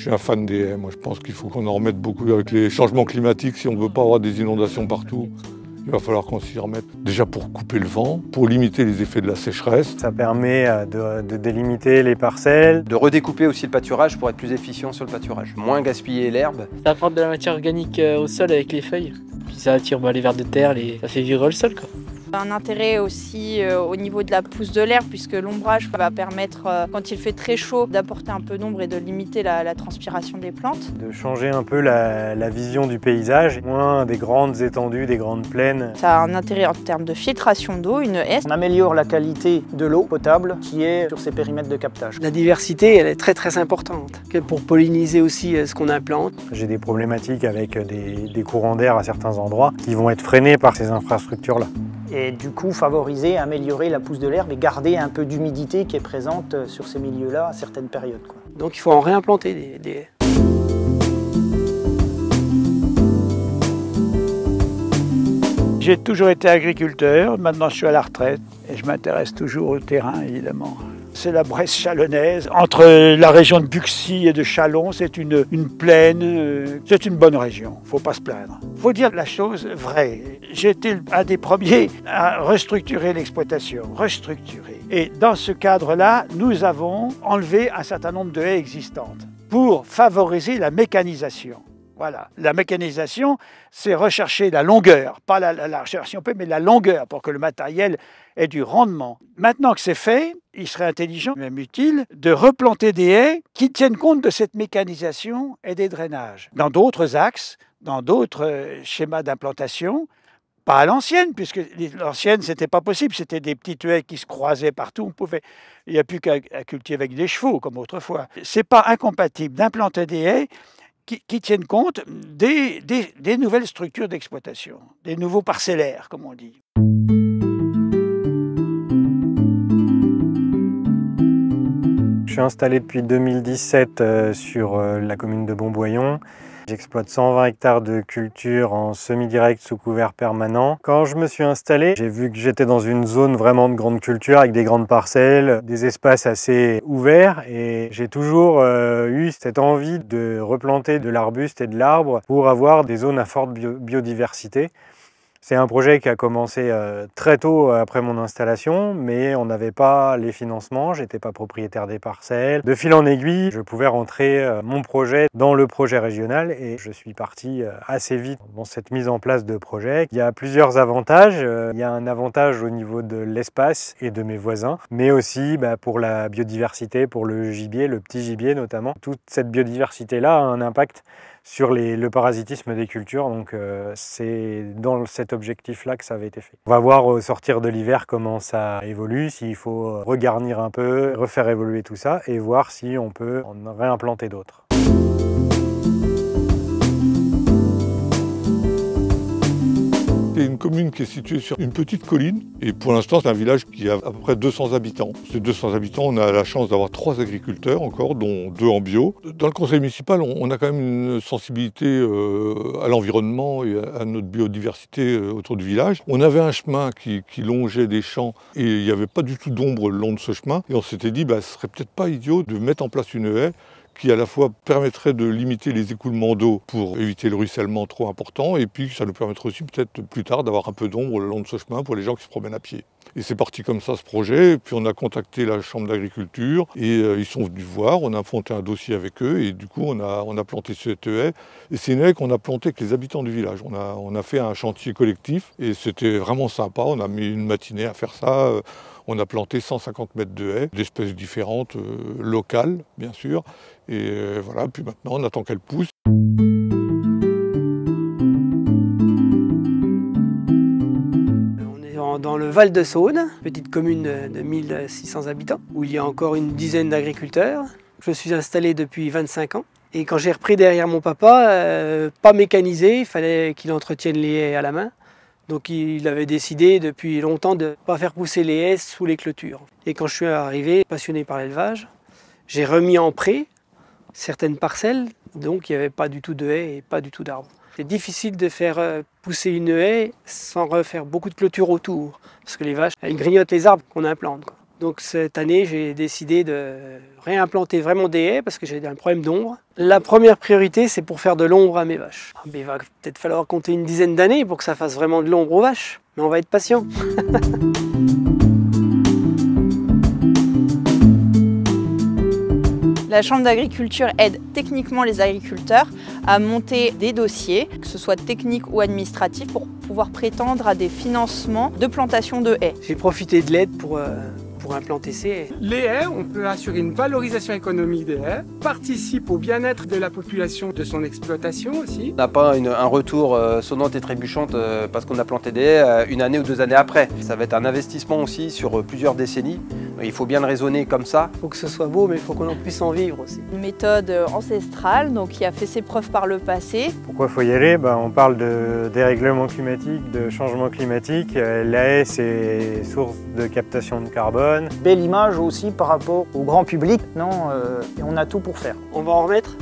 suis un fan des haies. Moi, je pense qu'il faut qu'on en remette beaucoup avec les changements climatiques. Si on ne veut pas avoir des inondations partout, il va falloir qu'on s'y remette. Déjà pour couper le vent, pour limiter les effets de la sécheresse. Ça permet de délimiter les parcelles. De redécouper aussi le pâturage pour être plus efficient sur le pâturage. Moins gaspiller l'herbe. Ça apporte de la matière organique au sol avec les feuilles. Puis ça attire les vers de terre, ça fait vivre le sol, quoi. Un intérêt aussi au niveau de la pousse de l'herbe, puisque l'ombrage va permettre, quand il fait très chaud, d'apporter un peu d'ombre et de limiter la transpiration des plantes. De changer un peu la vision du paysage, moins des grandes étendues, des grandes plaines. Ça a un intérêt en termes de filtration d'eau, une haie. On améliore la qualité de l'eau potable qui est sur ces périmètres de captage. La diversité, elle est très importante, pour polliniser aussi ce qu'on implante. J'ai des problématiques avec des courants d'air à certains endroits qui vont être freinés par ces infrastructures-là. Et du coup favoriser, améliorer la pousse de l'herbe et garder un peu d'humidité qui est présente sur ces milieux-là à certaines périodes, quoi. Donc il faut en réimplanter des haies. J'ai toujours été agriculteur, maintenant je suis à la retraite et je m'intéresse toujours au terrain évidemment. C'est la Bresse chalonnaise, entre la région de Buxy et de Châlons, c'est une plaine, c'est une bonne région, faut pas se plaindre. Faut dire la chose vraie, j'ai été un des premiers à restructurer l'exploitation, Et dans ce cadre-là, nous avons enlevé un certain nombre de haies existantes pour favoriser la mécanisation. Voilà, la mécanisation, c'est rechercher la longueur, pas la largeur si on peut, mais la longueur pour que le matériel ait du rendement. Maintenant que c'est fait, il serait intelligent, même utile, de replanter des haies qui tiennent compte de cette mécanisation et des drainages. Dans d'autres axes, dans d'autres schémas d'implantation, pas à l'ancienne, puisque l'ancienne, c'était pas possible, c'était des petites haies qui se croisaient partout. Il n'y a plus qu'à cultiver avec des chevaux, comme autrefois. C'est pas incompatible d'implanter des haies qui tiennent compte des nouvelles structures d'exploitation, des nouveaux parcellaires, comme on dit. Je suis installé depuis 2017 sur la commune de Bontboyon. J'exploite 120 hectares de culture en semi-direct sous couvert permanent. Quand je me suis installé, j'ai vu que j'étais dans une zone vraiment de grande culture avec des grandes parcelles, des espaces assez ouverts et j'ai toujours eu cette envie de replanter de l'arbuste et de l'arbre pour avoir des zones à forte biodiversité. C'est un projet qui a commencé très tôt après mon installation, mais on n'avait pas les financements, j'étais pas propriétaire des parcelles. De fil en aiguille, je pouvais rentrer mon projet dans le projet régional et je suis parti assez vite dans cette mise en place de projet. Il y a plusieurs avantages. Il y a un avantage au niveau de l'espace et de mes voisins, mais aussi pour la biodiversité, pour le gibier, le petit gibier notamment. Toute cette biodiversité-là a un impact sur le parasitisme des cultures, donc c'est dans cet objectif-là que ça avait été fait. On va voir au sortir de l'hiver comment ça évolue, s'il faut regarnir un peu, refaire évoluer tout ça et voir si on peut en réimplanter d'autres. C'est une commune qui est située sur une petite colline et pour l'instant c'est un village qui a à peu près 200 habitants. Ces 200 habitants, on a la chance d'avoir 3 agriculteurs encore, dont 2 en bio. Dans le conseil municipal, on a quand même une sensibilité à l'environnement et à notre biodiversité autour du village. On avait un chemin qui longeait des champs et il n'y avait pas du tout d'ombre le long de ce chemin. Et on s'était dit, ce serait peut-être pas idiot de mettre en place une haie qui à la fois permettrait de limiter les écoulements d'eau pour éviter le ruissellement trop important, et puis ça nous permettrait aussi peut-être plus tard d'avoir un peu d'ombre le long de ce chemin pour les gens qui se promènent à pied. Et c'est parti comme ça ce projet, et puis on a contacté la chambre d'agriculture, et ils sont venus voir, on a monté un dossier avec eux, et du coup on a planté cette haie, et c'est une haie qu'on a plantée avec les habitants du village. On a fait un chantier collectif, et c'était vraiment sympa, on a mis une matinée à faire ça. On a planté 150 mètres de haies, d'espèces différentes, locales bien sûr. Et voilà, puis maintenant on attend qu'elles poussent. On est dans le Val de Saône, petite commune de 1600 habitants, où il y a encore une dizaine d'agriculteurs. Je suis installé depuis 25 ans. Et quand j'ai repris derrière mon papa, pas mécanisé, il fallait qu'il entretienne les haies à la main. Donc il avait décidé depuis longtemps de ne pas faire pousser les haies sous les clôtures. Et quand je suis arrivé, passionné par l'élevage, j'ai remis en pré certaines parcelles, donc il n'y avait pas du tout de haies et pas du tout d'arbres. C'est difficile de faire pousser une haie sans refaire beaucoup de clôtures autour, parce que les vaches, elles grignotent les arbres qu'on implante, quoi. Donc cette année, j'ai décidé de réimplanter vraiment des haies parce que j'ai un problème d'ombre. La première priorité, c'est pour faire de l'ombre à mes vaches. Mais il va peut-être falloir compter une dizaine d'années pour que ça fasse vraiment de l'ombre aux vaches. Mais on va être patient. La Chambre d'agriculture aide techniquement les agriculteurs à monter des dossiers, que ce soit techniques ou administratifs, pour pouvoir prétendre à des financements de plantation de haies. J'ai profité de l'aide pour implanter ces haies. Les haies, on peut assurer une valorisation économique des haies, participe au bien-être de la population de son exploitation aussi. On n'a pas un retour sonnante et trébuchante parce qu'on a planté des haies une année ou 2 années après. Ça va être un investissement aussi sur plusieurs décennies. Il faut bien le raisonner comme ça. Il faut que ce soit beau, mais il faut qu'on en puisse en vivre aussi. Une méthode ancestrale, donc qui a fait ses preuves par le passé. Pourquoi faut y aller? On parle de dérèglement climatique, de changement climatique. La haie, c'est source de captation de carbone. Belle image aussi par rapport au grand public, non, et on a tout pour faire. On va en remettre?